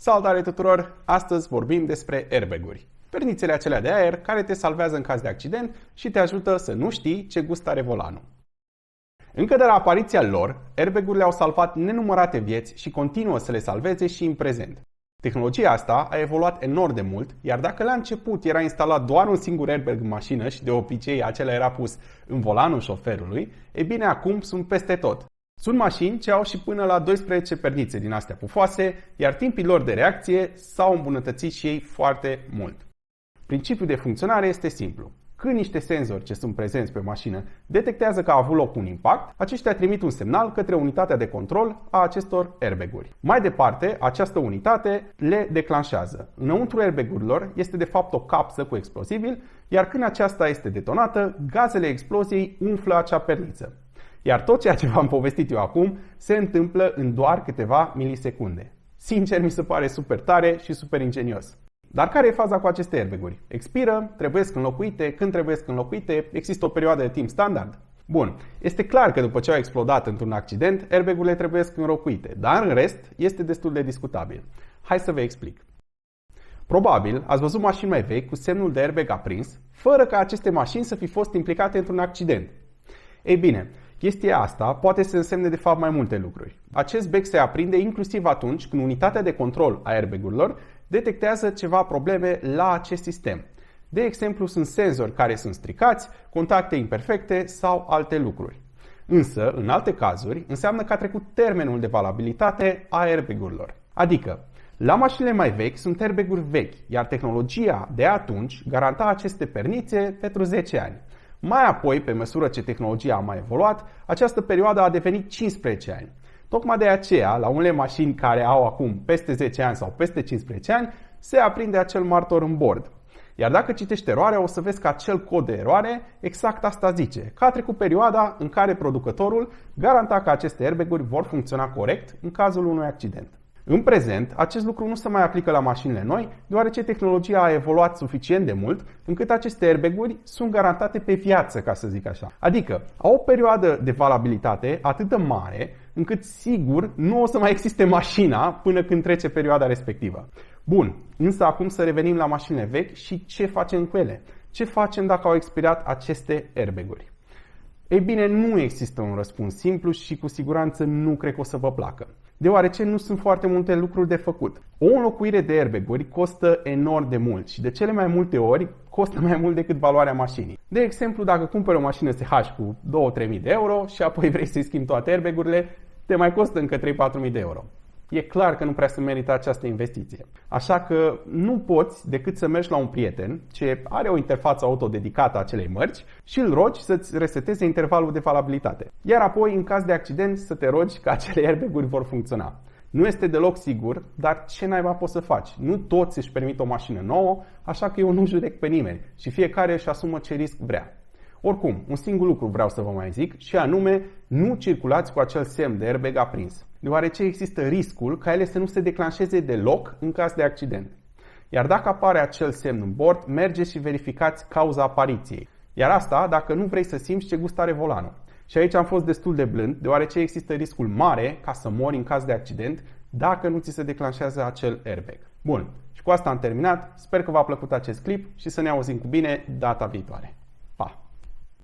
Salutare tuturor! Astăzi vorbim despre airbag-uri. Pernițele acelea de aer care te salvează în caz de accident și te ajută să nu știi ce gust are volanul. Încă de la apariția lor, airbag-urile au salvat nenumărate vieți și continuă să le salveze și în prezent. Tehnologia asta a evoluat enorm de mult, iar dacă la început era instalat doar un singur airbag în mașină și de obicei acela era pus în volanul șoferului, e bine acum sunt peste tot. Sunt mașini ce au și până la 12 pernițe din astea pufoase, iar timpii lor de reacție s-au îmbunătățit și ei foarte mult. Principiul de funcționare este simplu. Când niște senzori ce sunt prezenți pe mașină detectează că a avut loc un impact, aceștia trimit un semnal către unitatea de control a acestor airbag-uri. Mai departe, această unitate le declanșează. Înăuntru airbag-urilor este de fapt o capsă cu explozibil, iar când aceasta este detonată, gazele exploziei umflă acea perniță. Iar tot ceea ce v-am povestit eu acum se întâmplă în doar câteva milisecunde. Sincer, mi se pare super tare și super ingenios. Dar care e faza cu aceste airbag-uri? Expiră, trebuiesc înlocuite, când trebuiesc înlocuite, există o perioadă de timp standard? Bun, este clar că după ce au explodat într-un accident, airbag-urile trebuiesc înlocuite, dar în rest este destul de discutabil. Hai să vă explic. Probabil ați văzut mașini mai vechi cu semnul de airbag aprins, fără ca aceste mașini să fi fost implicate într-un accident. Ei bine, chestia asta poate să însemne de fapt mai multe lucruri. Acest bec se aprinde inclusiv atunci când unitatea de control a airbag-urilor detectează ceva probleme la acest sistem. De exemplu, sunt senzori care sunt stricați, contacte imperfecte sau alte lucruri. Însă, în alte cazuri, înseamnă că a trecut termenul de valabilitate a airbag-urilor. Adică, la mașinile mai vechi sunt airbag-uri vechi, iar tehnologia de atunci garanta aceste pernițe pentru 10 ani. Mai apoi, pe măsură ce tehnologia a mai evoluat, această perioadă a devenit 15 ani. Tocmai de aceea, la unele mașini care au acum peste 10 ani sau peste 15 ani, se aprinde acel martor în bord. Iar dacă citești eroarea, o să vezi că acel cod de eroare exact asta zice, că a trecut perioada în care producătorul garanta că aceste airbag-uri vor funcționa corect în cazul unui accident. În prezent, acest lucru nu se mai aplică la mașinile noi, deoarece tehnologia a evoluat suficient de mult încât aceste airbag-uri sunt garantate pe viață, ca să zic așa. Adică au o perioadă de valabilitate atât de mare încât sigur nu o să mai existe mașina până când trece perioada respectivă. Bun, însă acum să revenim la mașinile vechi și ce facem cu ele? Ce facem dacă au expirat aceste airbag-uri? Ei bine, nu există un răspuns simplu și cu siguranță nu cred că o să vă placă, deoarece nu sunt foarte multe lucruri de făcut. O înlocuire de airbag-uri costă enorm de mult și de cele mai multe ori costă mai mult decât valoarea mașinii. De exemplu, dacă cumperi o mașină SH cu 2-3 mii de euro și apoi vrei să-i schimbi toate airbag-urile, te mai costă încă 3-4 mii de euro. E clar că nu prea se merită această investiție. Așa că nu poți decât să mergi la un prieten ce are o interfață auto dedicată acelei mărci și îl rogi să-ți reseteze intervalul de valabilitate. Iar apoi, în caz de accident, să te rogi că acele airbag-uri vor funcționa. Nu este deloc sigur, dar ce naiba poți să faci? Nu toți își permit o mașină nouă, așa că eu nu judec pe nimeni și fiecare își asumă ce risc vrea. Oricum, un singur lucru vreau să vă mai zic și anume, nu circulați cu acel semn de airbag aprins, deoarece există riscul ca ele să nu se declanșeze deloc în caz de accident. Iar dacă apare acel semn în bord, mergeți și verificați cauza apariției. Iar asta dacă nu vrei să simți ce gust are volanul. Și aici am fost destul de blând, deoarece există riscul mare ca să mori în caz de accident dacă nu ți se declanșează acel airbag. Bun, și cu asta am terminat. Sper că v-a plăcut acest clip și să ne auzim cu bine data viitoare.